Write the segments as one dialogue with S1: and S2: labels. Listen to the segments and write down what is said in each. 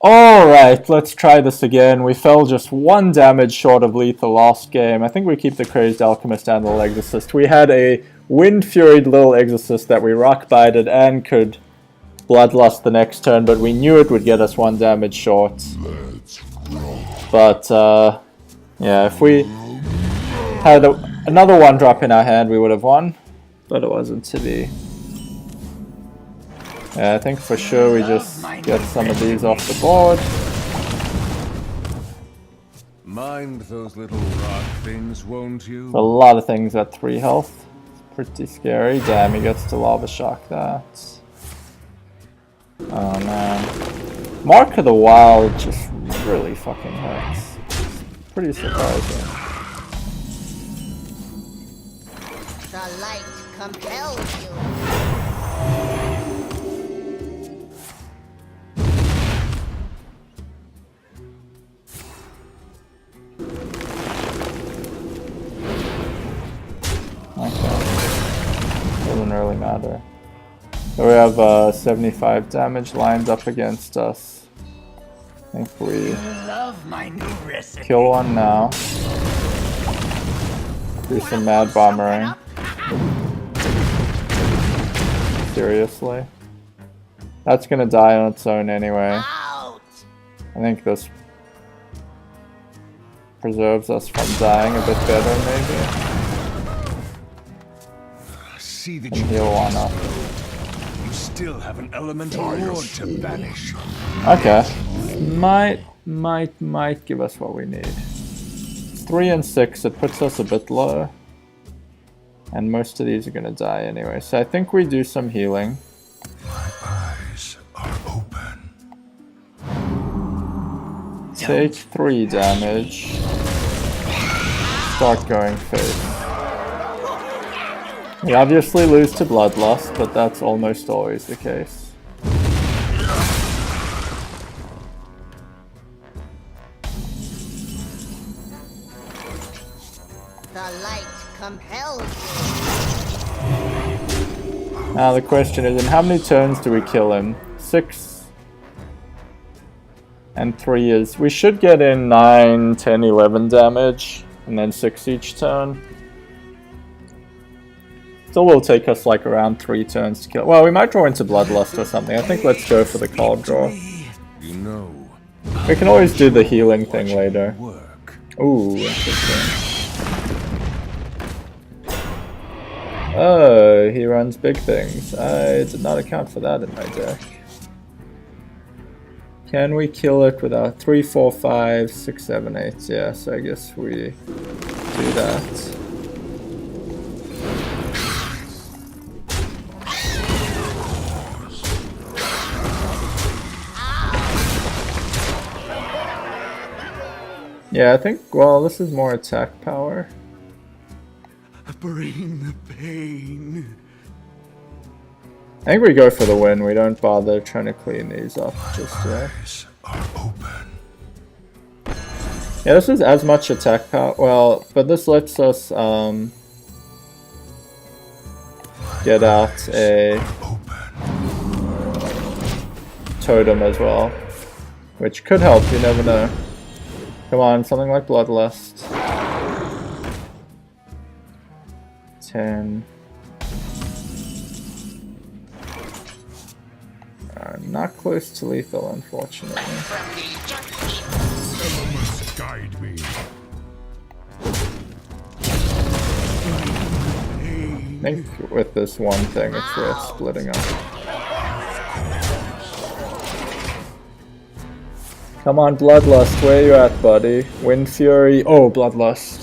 S1: Alright, let's try this again. We fell just 1 damage short of lethal last game. I think we keep the Crazed Alchemist and the Little Exorcist. We had a Wind-Furied Little Exorcist that we rock-bited and could Bloodlust the next turn, but we knew it would get us 1 damage short. But, yeah, if we had another 1-drop in our hand, we would have won. But it wasn't to be. Yeah, I think for sure we just get some of these off the board.
S2: Mind those little rock things, won't you?
S1: A lot of things at 3 health. It's pretty scary. Damn, he gets to Lava Shock that. Oh man. Mark of the Wild just really fucking hurts. It's pretty surprising.
S3: The light compels you.
S1: Doesn't really matter. So we have 75 damage lined up against us. I think we kill one now. Do some mad bombering. Seriously? That's gonna die on its own anyway. I think this preserves us from dying a bit better maybe. And heal one up.
S2: You still have an elemental lord to banish.
S1: Okay. Might give us what we need. 3 and 6, it puts us a bit low. And most of these are gonna die anyway. So I think we do some healing.
S2: My eyes are open.
S1: Take 3 damage. Start going face. We obviously lose to Bloodlust, but that's almost always the case.
S3: The light compels you.
S1: Now the question is, in how many turns do we kill him? 6 and 3 is... We should get in 9, 10, 11 damage, and then 6 each turn. Still will take us like around 3 turns to kill. Well, we might draw into Bloodlust or something. I think let's go for the cold draw.
S2: You know,
S1: We can always do the healing thing later. Ooh, interesting. Oh, he runs big things. I did not account for that in my deck. Can we kill it without 3, 4, 5, 6, 7, 8? Yeah, so I guess we do that. Yeah, I think, well, this is more attack power.
S2: bring the pain.
S1: I think we go for the win. We don't bother trying to clean these up just yet.
S2: Eyes are open.
S1: Yeah, this is as much attack power. Well, but this lets us get out a totem as well, which could help. You never know. Come on, something like Bloodlust. 10. Not close to lethal, unfortunately.
S2: Must guide me.
S1: I think with this one thing, it's worth splitting up. Come on, Bloodlust, where you at, buddy? Wind Fury. Oh, Bloodlust.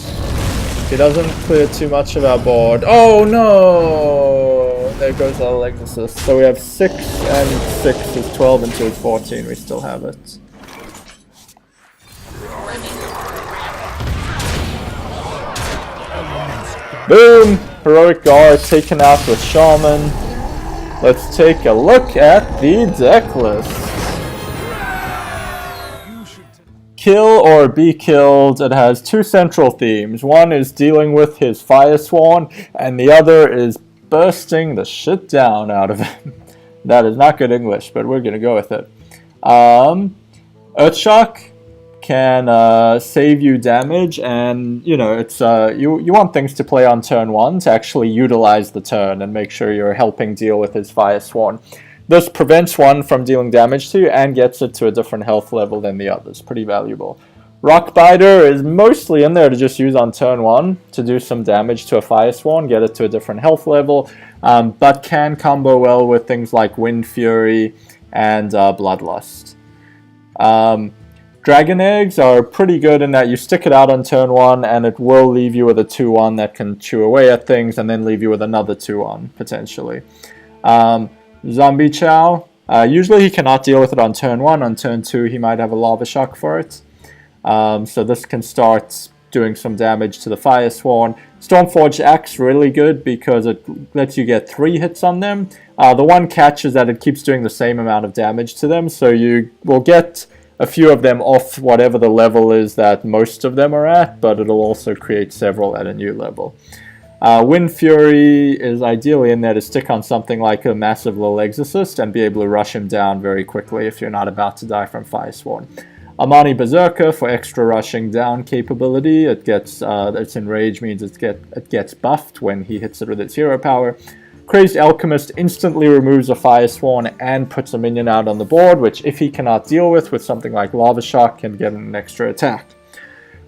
S1: He doesn't clear too much of our board. Oh no! There goes our Exorcist. So we have 6 and 6 is 12 and 2 is 14. We still have it. Boom! Heroic Garr taken out with Shaman. Let's take a look at the deck list. Kill or be killed. It has 2 central themes. One is dealing with his Fire Sworn, and the other is bursting the shit down out of him. That is not good English, but we're gonna go with it. Earthshock can save you damage, and you know it's you want things to play on turn 1 to actually utilize the turn and make sure you're helping deal with his Firesworn. This prevents one from dealing damage to you and gets it to a different health level than the others. Pretty valuable. Rockbiter is mostly in there to just use on turn 1 to do some damage to a Firesworn, get it to a different health level, but can combo well with things like Wind Fury and Bloodlust. Dragon Eggs are pretty good in that you stick it out on turn 1 and it will leave you with a 2-1 that can chew away at things and then leave you with another 2-1 potentially. Zombie Chow, usually he cannot deal with it on turn 1. On turn 2 he might have a Lava Shock for it. So this can start doing some damage to the Firesworn. Stormforged Axe, really good because it lets you get 3 hits on them. The one catch is that it keeps doing the same amount of damage to them, so you will get a few of them off whatever the level is that most of them are at, but it'll also create several at a new level. Wind Fury is ideally in there to stick on something like a massive little Exorcist and be able to rush him down very quickly if you're not about to die from Firesworn. Amani Berserker for extra rushing down capability. It gets its enrage means it gets buffed when he hits it with its hero power. Crazed Alchemist instantly removes a Firesworn and puts a minion out on the board, which if he cannot deal with something like Lava Shock, can get an extra attack.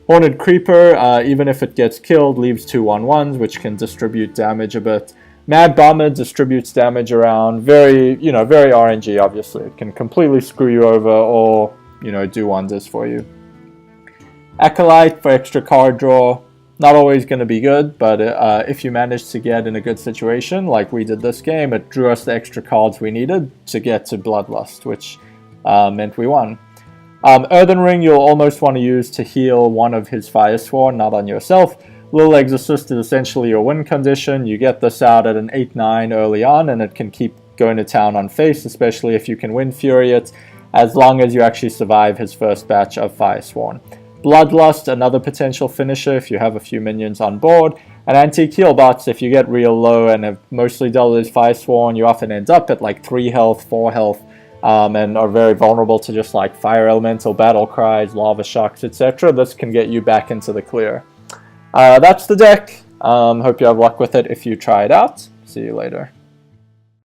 S1: Horned Creeper, even if it gets killed, leaves 2 1/1s, which can distribute damage a bit. Mad Bomber distributes damage around, very RNG obviously. It can completely screw you over or, do wonders for you. Acolyte for extra card draw. Not always going to be good, but if you manage to get in a good situation, like we did this game, it drew us the extra cards we needed to get to Bloodlust, which meant we won. Earthen Ring you'll almost want to use to heal one of his Firesworn, not on yourself. Little Exorcist is essentially your win condition. You get this out at an 8-9 early on, and it can keep going to town on face, especially if you can Wind Fury it, as long as you actually survive his first batch of Firesworn. Bloodlust, another potential finisher if you have a few minions on board. And Antique Heal Bots, if you get real low and have mostly doubled his Firesworn, you often end up at like 3 health, 4 health, and are very vulnerable to just like Fire Elemental, Battle Cries, Lava Shocks, etc. This can get you back into the clear. That's the deck. Hope you have luck with it if you try it out. See you later.